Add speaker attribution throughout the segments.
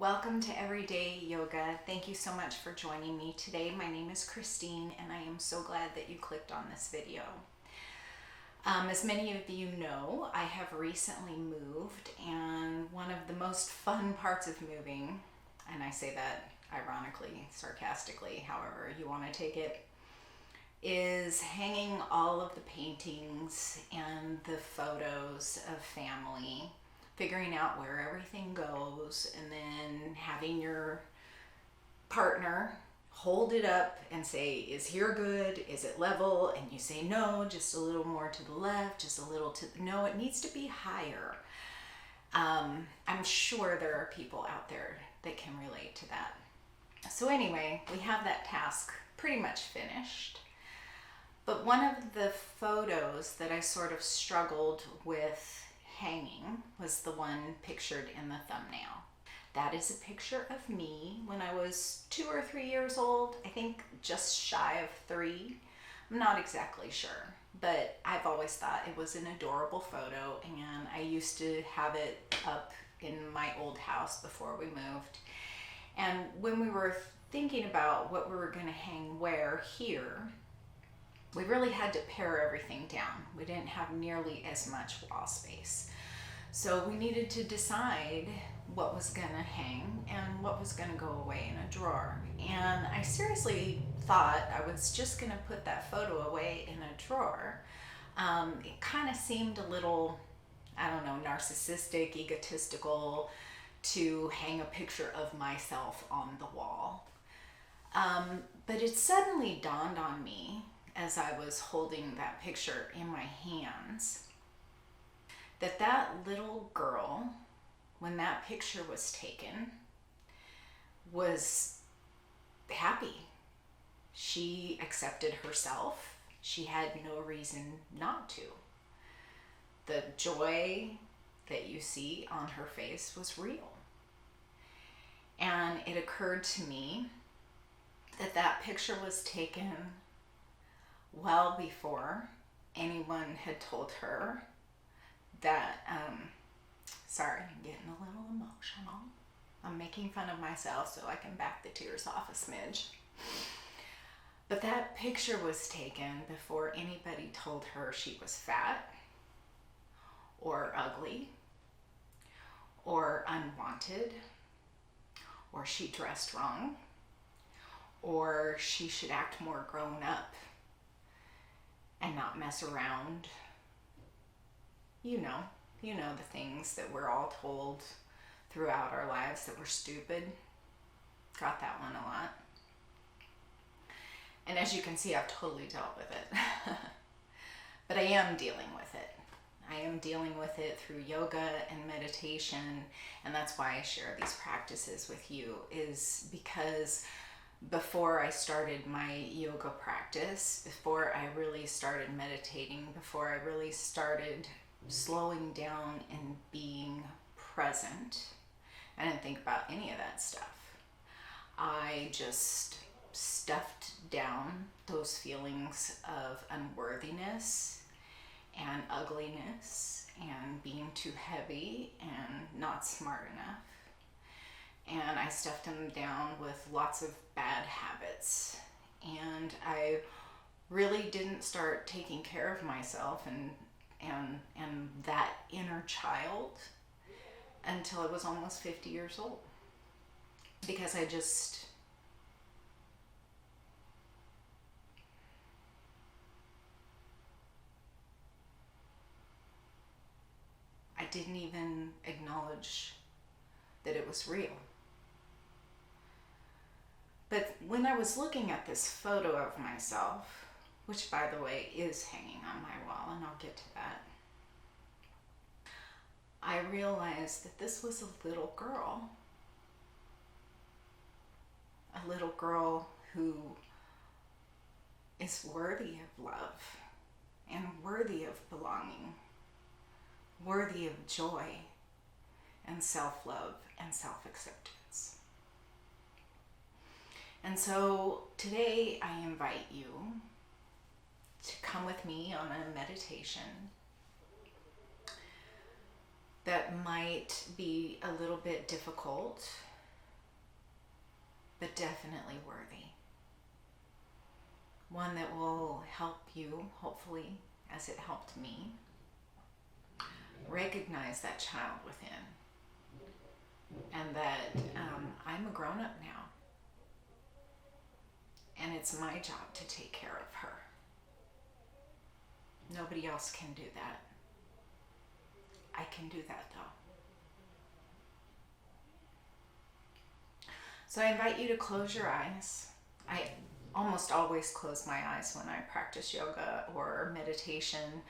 Speaker 1: Welcome to Everyday Yoga. Thank you so much for joining me today. My name is Christine and I am so glad that you clicked on this video. As many of you know, I have recently moved, and one of the most fun parts of moving, and I say that ironically, sarcastically, however you want to take it, is hanging all of the paintings and the photos of family, figuring out where everything goes, and then having your partner hold it up and say, is here good? Is it level? And you say, no, just a little more to the left, just a little to the, no, it needs to be higher. I'm sure there are people out there that can relate to that. So anyway, we have that task pretty much finished. But one of the photos that I sort of struggled with hanging was the one pictured in the thumbnail. That is a picture of me when I was 2 or 3 years old. I think just shy of 3. I'm not exactly sure, but I've always thought it was an adorable photo, and I used to have it up in my old house before we moved. And when we were thinking about what we were going to hang where here, we really had to pare everything down. We didn't have nearly as much wall space. So we needed to decide what was gonna hang and what was gonna go away in a drawer. And I seriously thought I was just gonna put that photo away in a drawer. It kind of seemed a little, I don't know, narcissistic, egotistical to hang a picture of myself on the wall. But it suddenly dawned on me as I was holding that picture in my hands, that little girl, when that picture was taken, was happy. She accepted herself. She had no reason not to. The joy that you see on her face was real. And it occurred to me that picture was taken well before anyone had told her that, sorry, I'm getting a little emotional. I'm making fun of myself so I can back the tears off a smidge. But that picture was taken before anybody told her she was fat or ugly or unwanted, or she dressed wrong, or she should act more grown up and not mess around. You know the things that we're all told throughout our lives that we're stupid. Got that one a lot. And as you can see, I've totally dealt with it. But I am dealing with it. I am dealing with it through yoga and meditation, and that's why I share these practices with you, is because before I started my yoga practice, before I really started meditating, before I really started slowing down and being present, I didn't think about any of that stuff. I just stuffed down those feelings of unworthiness and ugliness and being too heavy and not smart enough. And I stuffed them down with lots of bad habits. And I really didn't start taking care of myself and that inner child until I was almost 50 years old. Because I didn't even acknowledge that it was real. But when I was looking at this photo of myself, which by the way is hanging on my wall, and I'll get to that, I realized that this was a little girl. A little girl who is worthy of love and worthy of belonging, worthy of joy and self-love and self-acceptance. And so today I invite you to come with me on a meditation that might be a little bit difficult but definitely worthy. One that will help you, hopefully, as it helped me, recognize that child within, and that I'm a grown-up now, and it's my job to take care of her. Nobody else can do that. I can do that though. So I invite you to close your eyes. I almost always close my eyes when I practice yoga or meditation,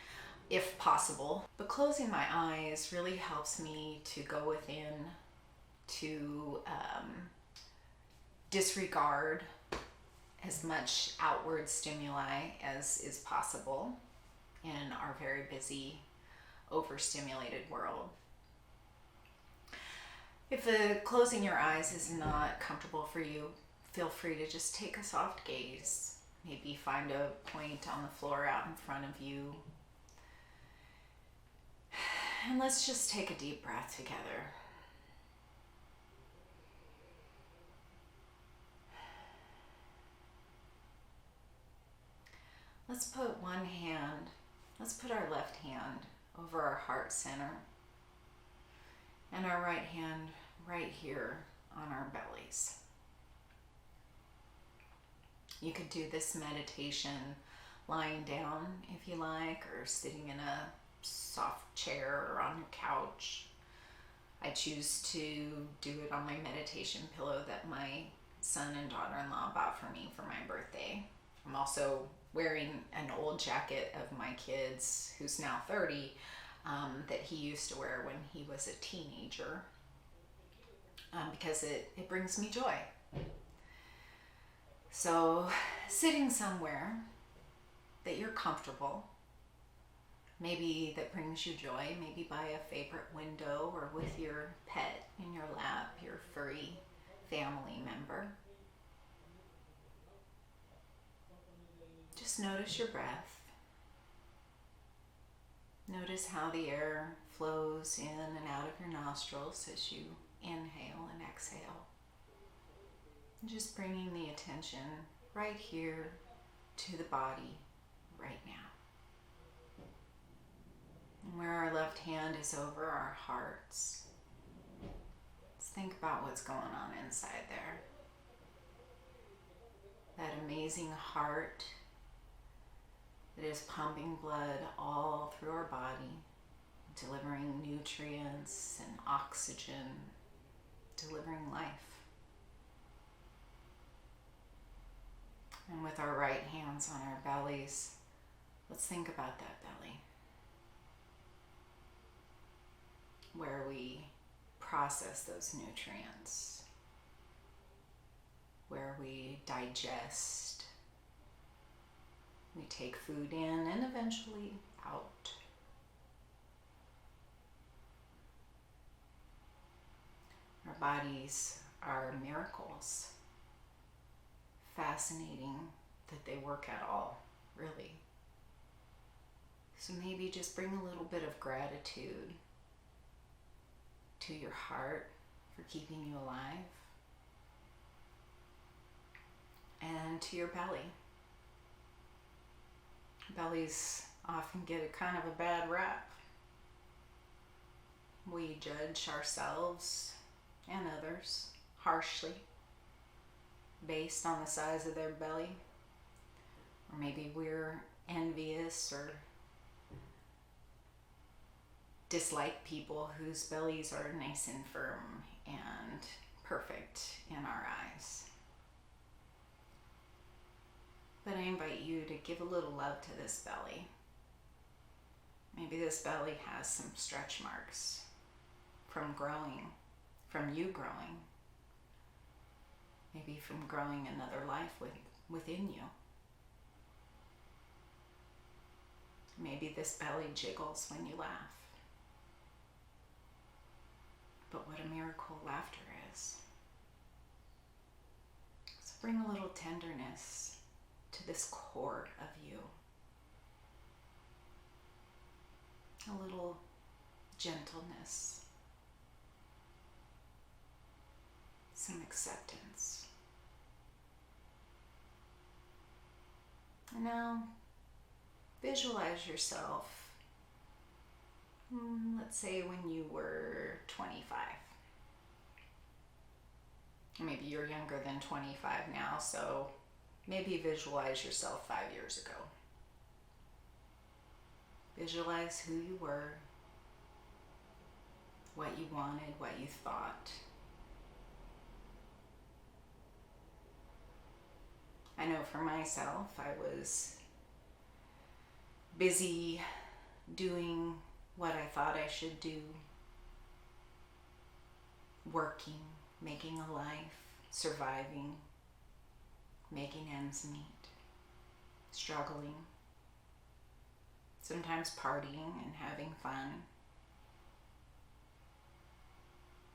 Speaker 1: if possible. But closing my eyes really helps me to go within, to disregard as much outward stimuli as is possible in our very busy, overstimulated world. If closing your eyes is not comfortable for you, feel free to just take a soft gaze. Maybe find a point on the floor out in front of you. And let's just take a deep breath together. Let's put our left hand over our heart center and our right hand right here on our bellies. You could do this meditation lying down if you like, or sitting in a soft chair or on a couch. I choose to do it on my meditation pillow that my son and daughter-in-law bought for me for my birthday. I'm also wearing an old jacket of my kid's, who's now 30, that he used to wear when he was a teenager, because it brings me joy. So sitting somewhere that you're comfortable, maybe that brings you joy, maybe by a favorite window or with your pet in your lap, your furry family member. Just notice your breath. Notice how the air flows in and out of your nostrils as you inhale and exhale. And just bringing the attention right here to the body right now. And where our left hand is over our hearts, let's think about what's going on inside there. That amazing heart that is pumping blood all through our body, delivering nutrients and oxygen, delivering life. And with our right hands on our bellies, let's think about that belly, where we process those nutrients, where we digest. We take food in and eventually out. Our bodies are miracles. Fascinating that they work at all, really. So maybe just bring a little bit of gratitude to your heart for keeping you alive, and to your belly. Bellies often get a kind of a bad rap. We judge ourselves and others harshly based on the size of their belly. Or maybe we're envious or dislike people whose bellies are nice and firm and perfect in our eyes. But I invite you to give a little love to this belly. Maybe this belly has some stretch marks from growing, from you growing. Maybe from growing another life within you. Maybe this belly jiggles when you laugh. But what a miracle laughter is. So bring a little tenderness to this core of you. A little gentleness. Some acceptance. Now, visualize yourself, let's say when you were 25. Maybe you're younger than 25 now, so maybe visualize yourself 5 years ago. Visualize who you were, what you wanted, what you thought. I know for myself, I was busy doing what I thought I should do, working, making a life, surviving, making ends meet, struggling, sometimes partying and having fun.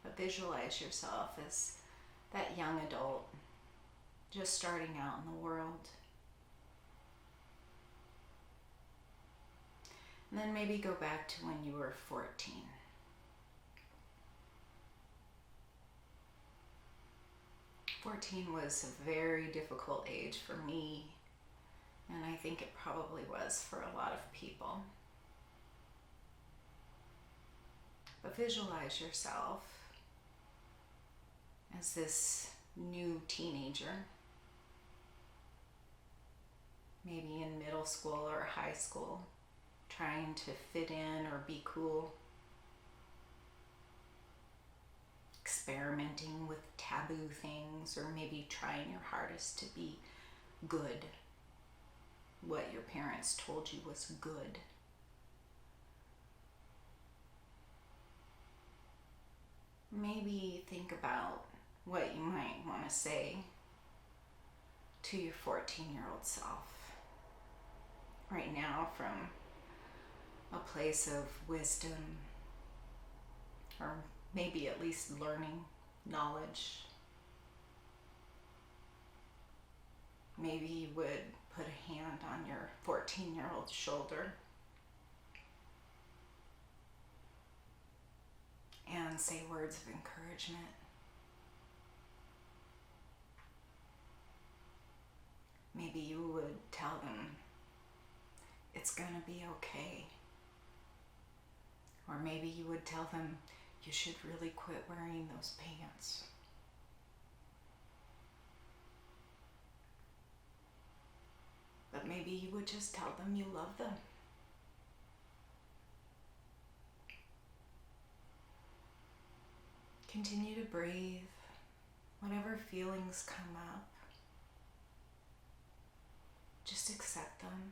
Speaker 1: But visualize yourself as that young adult just starting out in the world. And then maybe go back to when you were 14. Was a very difficult age for me, and I think it probably was for a lot of people. But visualize yourself as this new teenager, maybe in middle school or high school, trying to fit in or be cool, experimenting with taboo things, or maybe trying your hardest to be good, what your parents told you was good. Maybe think about what you might want to say to your 14-year-old self right now from a place of wisdom, or maybe at least learning, knowledge. Maybe you would put a hand on your 14-year-old shoulder and say words of encouragement. Maybe you would tell them it's gonna be okay. Or maybe you would tell them you should really quit wearing those pants. But maybe you would just tell them you love them. Continue to breathe. Whatever feelings come up, just accept them.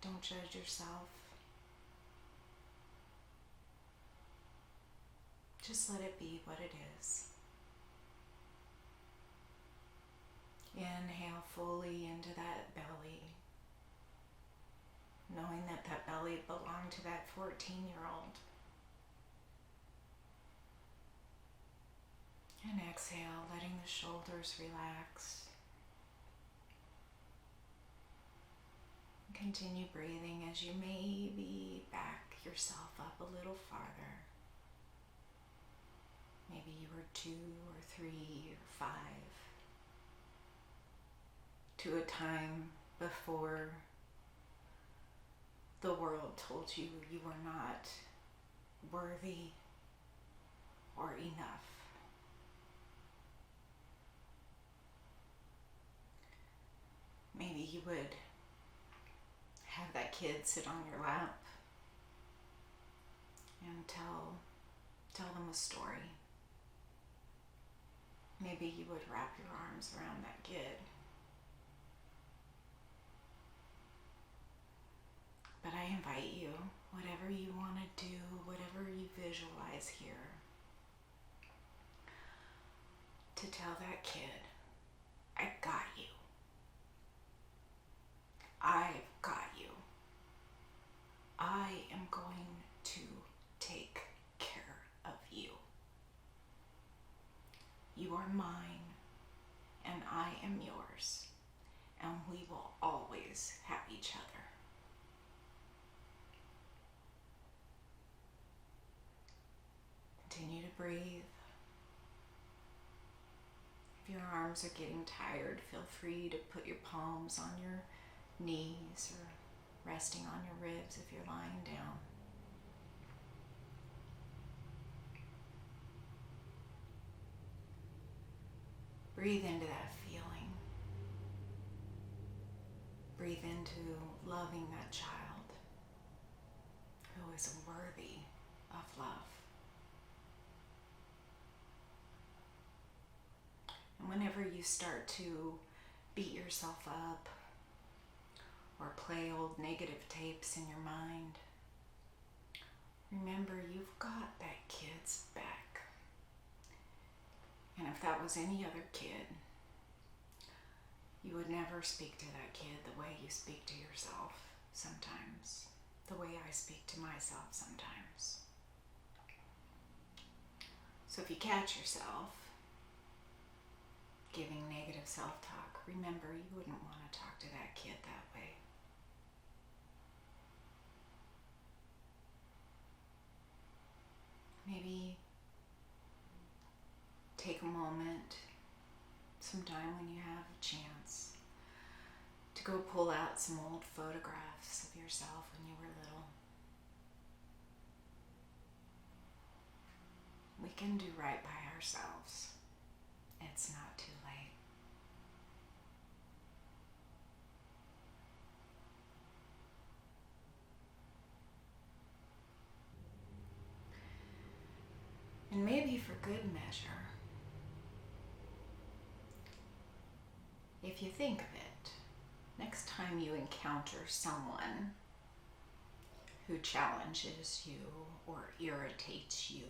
Speaker 1: Don't judge yourself. Just let it be what it is. Inhale fully into that belly, knowing that that belly belonged to that 14-year-old. And exhale, letting the shoulders relax. Continue breathing as you maybe back yourself up a little farther. Maybe you were 2 or 3 or 5. To a time before the world told you you were not worthy or enough. Maybe you would have that kid sit on your lap and tell them a story. Maybe you would wrap your arms around that kid. But I invite you, whatever you want to do, whatever you visualize here, to tell that kid, I got you. I've got you. I am going to take care of you. You are mine, and I am yours, and we will always have each other. Continue to breathe. If your arms are getting tired, feel free to put your palms on your knees or resting on your ribs if you're lying down. Breathe into that feeling. Breathe into loving that child who is worthy of love. And whenever you start to beat yourself up or play old negative tapes in your mind, remember you've got that kid's back. And if that was any other kid, you would never speak to that kid the way you speak to yourself sometimes, the way I speak to myself sometimes. So if you catch yourself giving negative self-talk, remember you wouldn't want to talk to that kid that way. Maybe take a moment, sometime when you have a chance, to go pull out some old photographs of yourself when you were little. We can do right by ourselves. It's not too late. And maybe for good measure, if you think of it, next time you encounter someone who challenges you or irritates you,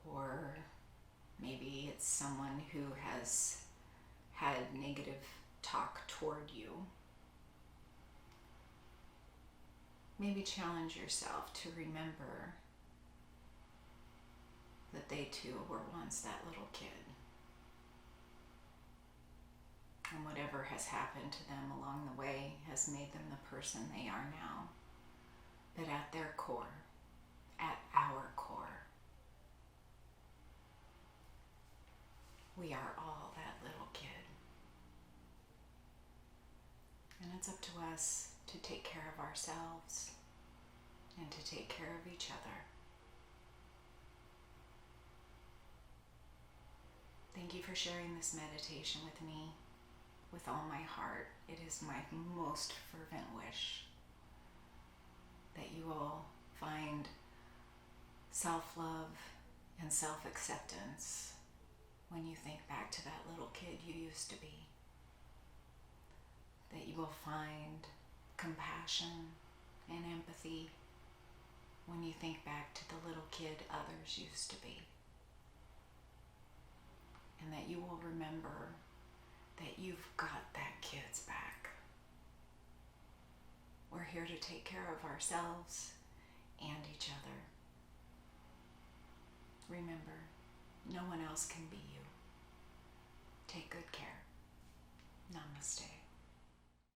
Speaker 1: or maybe it's someone who has had negative talk toward you, maybe challenge yourself to remember that they too were once that little kid. And whatever has happened to them along the way has made them the person they are now. But at their core, at our core, we are all that little kid. And it's up to us to take care of ourselves and to take care of each other. Thank you for sharing this meditation with me. With all my heart, it is my most fervent wish that you will find self-love and self-acceptance when you think back to that little kid you used to be. That you will find compassion and empathy when you think back to the little kid others used to be. And that you will remember that you've got that kid's back. We're here to take care of ourselves and each other. Remember, no one else can be you. Take good care. Namaste.